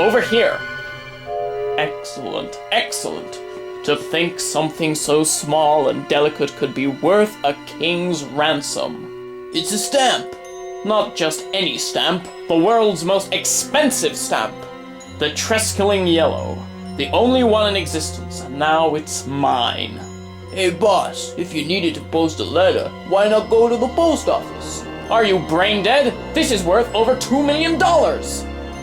over here. Excellent, excellent. To think something so small and delicate could be worth a king's ransom. It's a stamp. Not just any stamp, the world's most expensive stamp. The Treskelling Yellow. The only one in existence, and now it's mine. Hey boss, if you needed to post a letter, why not go to the post office? Are you brain dead? This is worth over $2 million!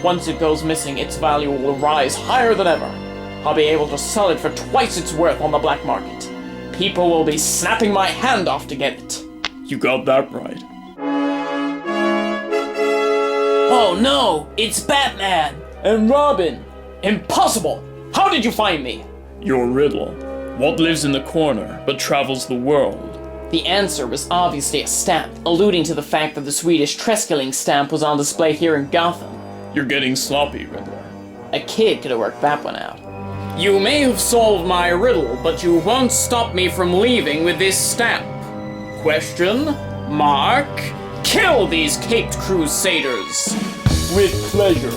Once it goes missing, its value will rise higher than ever. I'll be able to sell it for twice its worth on the black market. People will be snapping my hand off to get it. You got that right. Oh no! It's Batman! And Robin! Impossible! How did you find me? Your riddle. What lives in the corner, but travels the world? The answer was obviously a stamp, alluding to the fact that the Swedish Treskelling stamp was on display here in Gotham. You're getting sloppy, Riddler. A kid could have worked that one out. You may have solved my riddle, but you won't stop me from leaving with this stamp. Question mark. Kill these caped crusaders! With pleasure.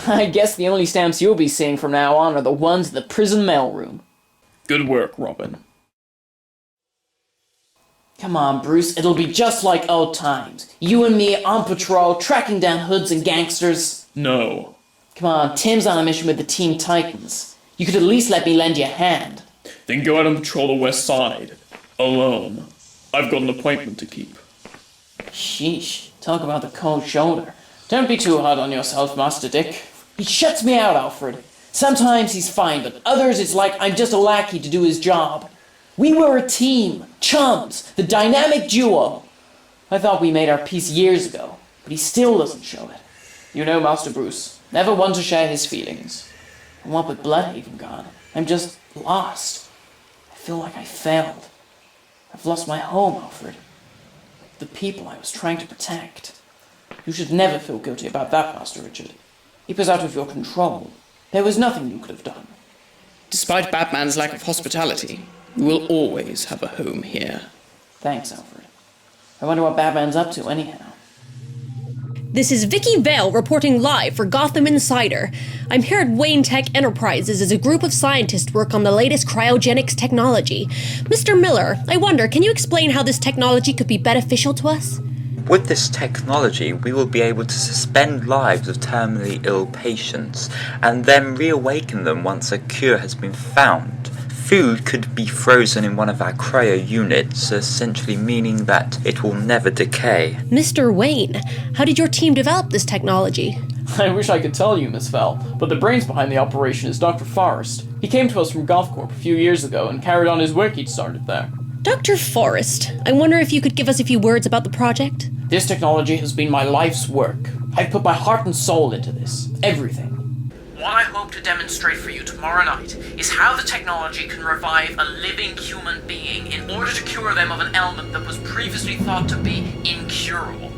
I guess the only stamps you'll be seeing from now on are the ones in the prison mailroom. Good work, Robin. Come on, Bruce, it'll be just like old times. You and me on patrol, tracking down hoods and gangsters. No. Come on, Tim's on a mission with the Teen Titans. You could at least let me lend you a hand. Then go out and patrol the west side. Alone. I've got an appointment to keep. Sheesh, talk about the cold shoulder. Don't be too hard on yourself, Master Dick. He shuts me out, Alfred. Sometimes he's fine, but others it's like I'm just a lackey to do his job. We were a team, chums, the dynamic duo. I thought we made our peace years ago, but he still doesn't show it. You know, Master Bruce, never one to share his feelings. And what with Bloodhaven gone, I'm just lost. I feel like I failed. I've lost my home, Alfred. The people I was trying to protect. You should never feel guilty about that, Master Richard. It was out of your control. There was nothing you could have done. Despite Batman's lack of hospitality, you will always have a home here. Thanks, Alfred. I wonder what Batman's up to anyhow. This is Vicky Vale reporting live for Gotham Insider. I'm here at Wayne Tech Enterprises as a group of scientists work on the latest cryogenics technology. Mr. Miller, I wonder, can you explain how this technology could be beneficial to us? With this technology, we will be able to suspend lives of terminally ill patients and then reawaken them once a cure has been found. Food could be frozen in one of our cryo units, essentially meaning that it will never decay. Mr. Wayne, how did your team develop this technology? I wish I could tell you, Miss Fell, but the brains behind the operation is Dr. Forrest. He came to us from Goth Corp a few years ago and carried on his work he'd started there. Dr. Forrest, I wonder if you could give us a few words about the project? This technology has been my life's work. I've put my heart and soul into this. Everything. What I hope to demonstrate for you tomorrow night is how the technology can revive a living human being in order to cure them of an ailment that was previously thought to be incurable.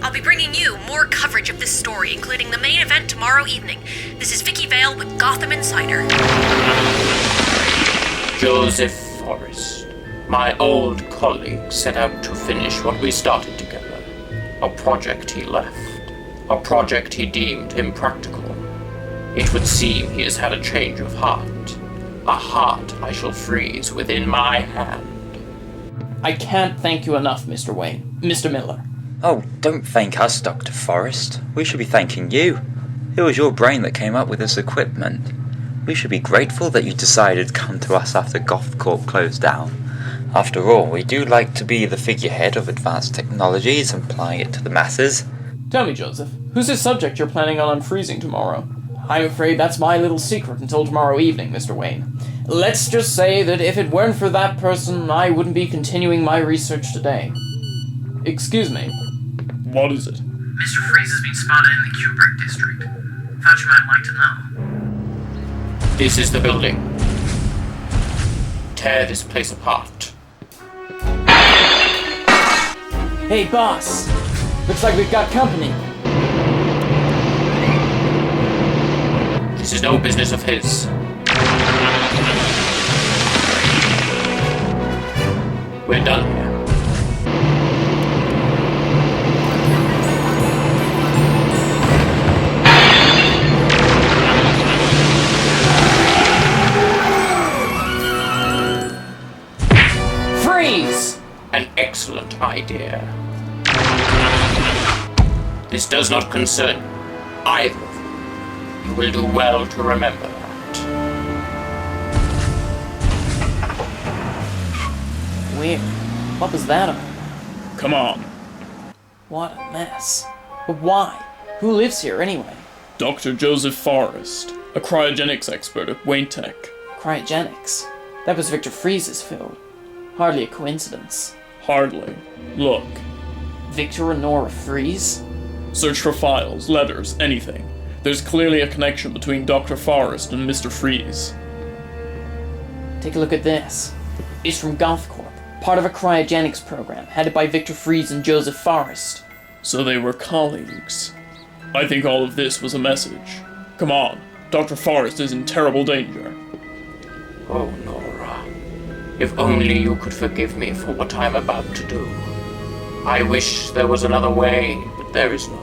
I'll be bringing you more coverage of this story, including the main event tomorrow evening. This is Vicky Vale with Gotham Insider. Joseph Forrest, my old colleague, set out to finish what we started together. A project he left. A project he deemed impractical. It would seem he has had a change of heart. A heart I shall freeze within my hand. I can't thank you enough, Mr. Wayne. Mr. Miller. Oh, don't thank us, Dr. Forrest. We should be thanking you. It was your brain that came up with this equipment. We should be grateful that you decided to come to us after Goth Corp closed down. After all, we do like to be the figurehead of advanced technologies and applying it to the masses. Tell me, Joseph, who's this subject you're planning on unfreezing tomorrow? I'm afraid that's my little secret until tomorrow evening, Mr. Wayne. Let's just say that if it weren't for that person, I wouldn't be continuing my research today. Excuse me. What is it? Mr. Freeze has been spotted in the Kubrick district. Thought you might like to know. This is the building. Tear this place apart. Hey, boss. Looks like we've got company. This This is no business of his. We're done here. Freeze! An excellent idea. This does not concern either of you. You will do well to remember that. Weird. What was that about? Come on. What a mess. But why? Who lives here anyway? Dr. Joseph Forrest, a cryogenics expert at Wayne Tech. Cryogenics. That was Victor Freeze's field. Hardly a coincidence. Hardly. Look. Victor and Nora Freeze? Search for files, letters, anything. There's clearly a connection between Dr. Forrest and Mr. Freeze. Take a look at this. It's from Goth Corp, part of a cryogenics program headed by Victor Freeze and Joseph Forrest. So they were colleagues. I think all of this was a message. Come on, Dr. Forrest is in terrible danger. Oh, Nora. If only you could forgive me for what I'm about to do. I wish there was another way, but there is not.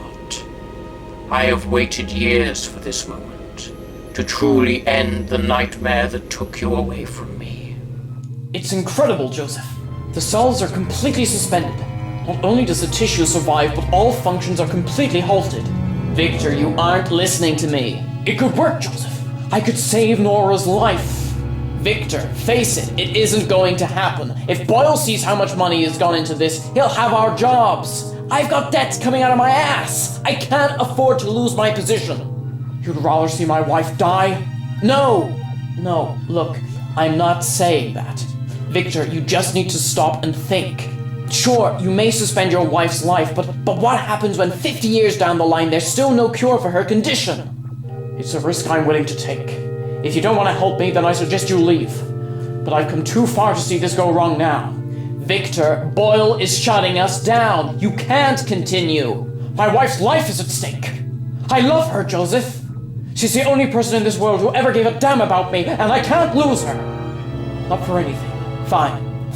I have waited years for this moment, to truly end the nightmare that took you away from me. It's incredible, Joseph. The cells are completely suspended. Not only does the tissue survive, but all functions are completely halted. Victor, you aren't listening to me. It could work, Joseph. I could save Nora's life. Victor, face it, it isn't going to happen. If Boyle sees how much money has gone into this, he'll have our jobs. I've got debts coming out of my ass. I can't afford to lose my position. You'd rather see my wife die? No, look, I'm not saying that. Victor, you just need to stop and think. Sure, you may suspend your wife's life, but what happens when 50 years down the line there's still no cure for her condition? It's a risk I'm willing to take. If you don't want to help me, then I suggest you leave. But I've come too far to see this go wrong now. Victor, Boyle is shutting us down. You can't continue. My wife's life is at stake. I love her, Joseph. She's the only person in this world who ever gave a damn about me, and I can't lose her. Not for anything. Fine.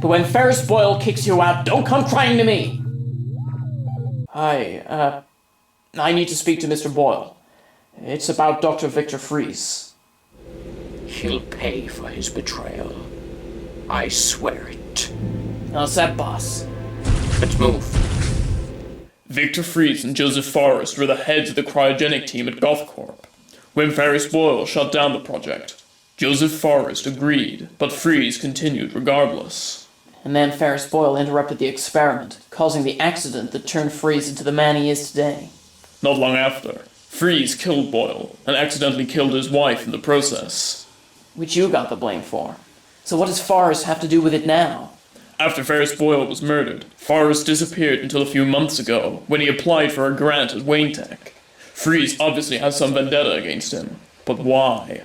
But when Ferris Boyle kicks you out, don't come crying to me. I need to speak to Mr. Boyle. It's about Dr. Victor Freeze. He'll pay for his betrayal. I swear it. How's that, boss? Let's move. Victor Freeze and Joseph Forrest were the heads of the cryogenic team at Goth Corp. When Ferris Boyle shut down the project, Joseph Forrest agreed, but Freeze continued regardless. And then Ferris Boyle interrupted the experiment, causing the accident that turned Freeze into the man he is today. Not long after, Freeze killed Boyle, and accidentally killed his wife in the process. Which you got the blame for. So what does Forrest have to do with it now? After Ferris Boyle was murdered, Forrest disappeared until a few months ago, when he applied for a grant at Wayne Tech. Freeze obviously has some vendetta against him, but why?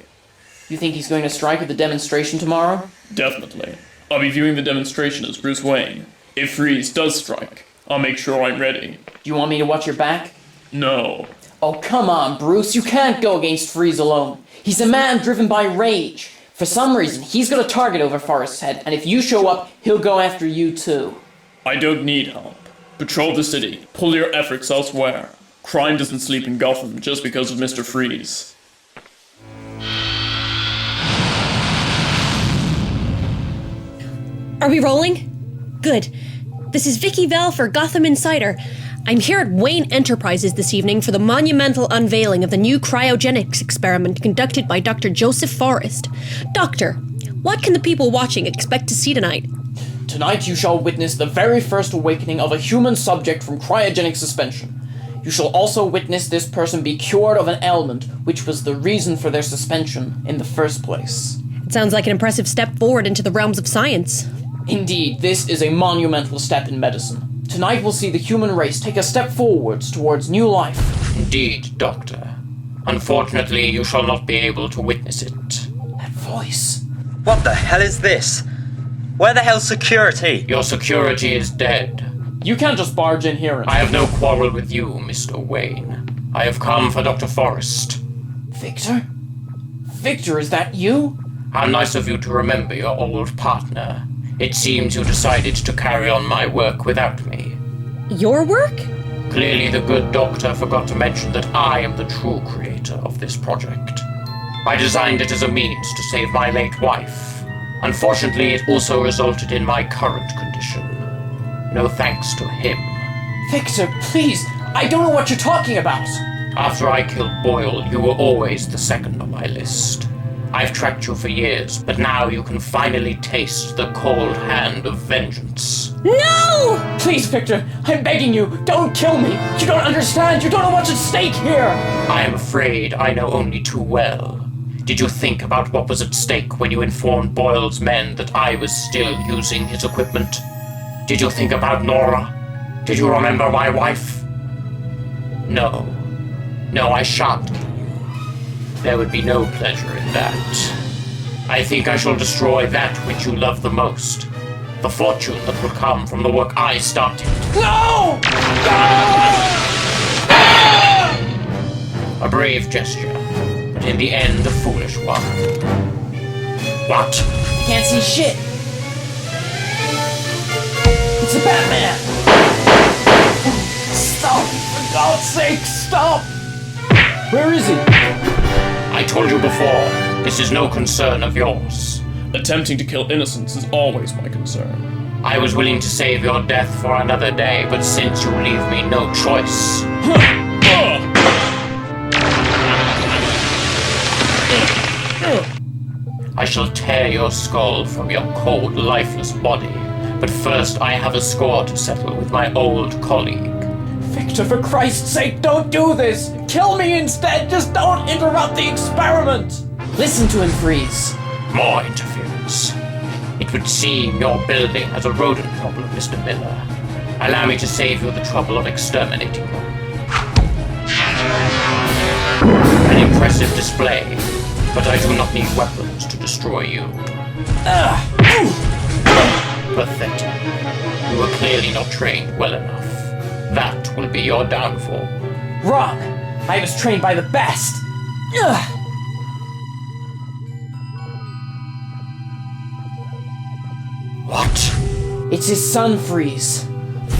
You think he's going to strike at the demonstration tomorrow? Definitely. I'll be viewing the demonstration as Bruce Wayne. If Freeze does strike, I'll make sure I'm ready. Do you want me to watch your back? No. Oh, come on, Bruce. You can't go against Freeze alone. He's a man driven by rage. For some reason, he's got a target over Forrest's head, and if you show up, he'll go after you too. I don't need help. Patrol the city. Pull your efforts elsewhere. Crime doesn't sleep in Gotham just because of Mr. Freeze. Are we rolling? Good. This is Vicky Vale for Gotham Insider. I'm here at Wayne Enterprises this evening for the monumental unveiling of the new cryogenics experiment conducted by Dr. Joseph Forrest. Doctor, what can the people watching expect to see tonight? Tonight you shall witness the very first awakening of a human subject from cryogenic suspension. You shall also witness this person be cured of an ailment, which was the reason for their suspension in the first place. It sounds like an impressive step forward into the realms of science. Indeed, this is a monumental step in medicine. Tonight we'll see the human race take a step forwards towards new life. Indeed, Doctor. Unfortunately, you shall not be able to witness it. That voice. What the hell is this? Where the hell's security? Your security is dead. You can't just barge in here and... I have no quarrel with you, Mr. Wayne. I have come for Dr. Forrest. Victor? Victor, is that you? How nice of you to remember your old partner. It seems you decided to carry on my work without me. Your work? Clearly the good doctor forgot to mention that I am the true creator of this project. I designed it as a means to save my late wife. Unfortunately, it also resulted in my current condition. No thanks to him. Victor, please, I don't know what you're talking about. After I killed Boyle, you were always the second on my list. I've tracked you for years, but now you can finally taste the cold hand of vengeance. No! Please, Victor, I'm begging you, don't kill me. You don't understand, you don't know what's at stake here. I am afraid I know only too well. Did you think about what was at stake when you informed Boyle's men that I was still using his equipment? Did you think about Nora? Did you remember my wife? No. No, I shan't kill you. There would be no pleasure in that. I think I shall destroy that which you love the most. The fortune that would come from the work I started. No! A brave gesture, but in the end a foolish one. What? I can't see shit. It's a Batman! Stop! For God's sake, stop! Where is he? I told you before, this is no concern of yours. Attempting to kill innocents is always my concern. I was willing to save your death for another day, but since you leave me no choice. I shall tear your skull from your cold, lifeless body, but first I have a score to settle with my old colleague. Victor, for Christ's sake, don't do this! Kill me instead! Just don't interrupt the experiment! Listen to him, Freeze. More interference. It would seem your building has a rodent problem, Mr. Miller. Allow me to save you the trouble of exterminating them. An impressive display, but I do not need weapons to destroy you. Pathetic. You were clearly not trained well enough. That will be your downfall. Wrong! I was trained by the best! Ugh. What? It's his son, Freeze.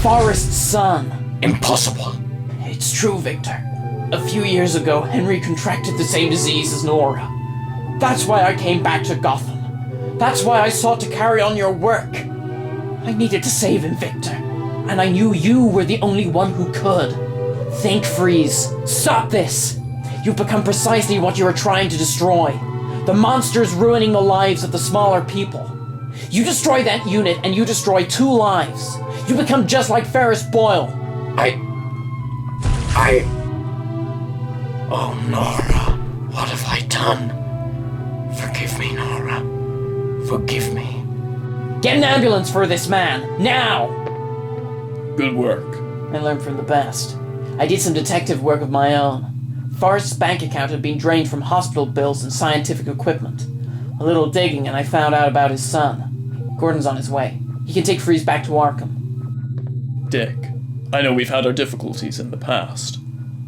Forrest's son. Impossible. It's true, Victor. A few years ago, Henry contracted the same disease as Nora. That's why I came back to Gotham. That's why I sought to carry on your work. I needed to save him, Victor. And I knew you were the only one who could. Think, Freeze. Stop this! You've become precisely what you were trying to destroy. The monsters ruining the lives of the smaller people. You destroy that unit and you destroy 2 lives. You become just like Ferris Boyle. Oh, Nora. What have I done? Forgive me, Nora. Forgive me. Get an ambulance for this man, now! Good work. I learned from the best. I did some detective work of my own. Forrest's bank account had been drained from hospital bills and scientific equipment. A little digging and I found out about his son. Gordon's on his way. He can take Freeze back to Arkham. Dick, I know we've had our difficulties in the past.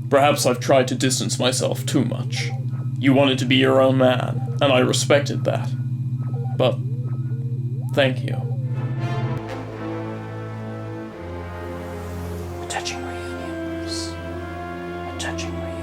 Perhaps I've tried to distance myself too much. You wanted to be your own man, and I respected that. But, thank you. A touching reunion, Bruce. A touching reunion.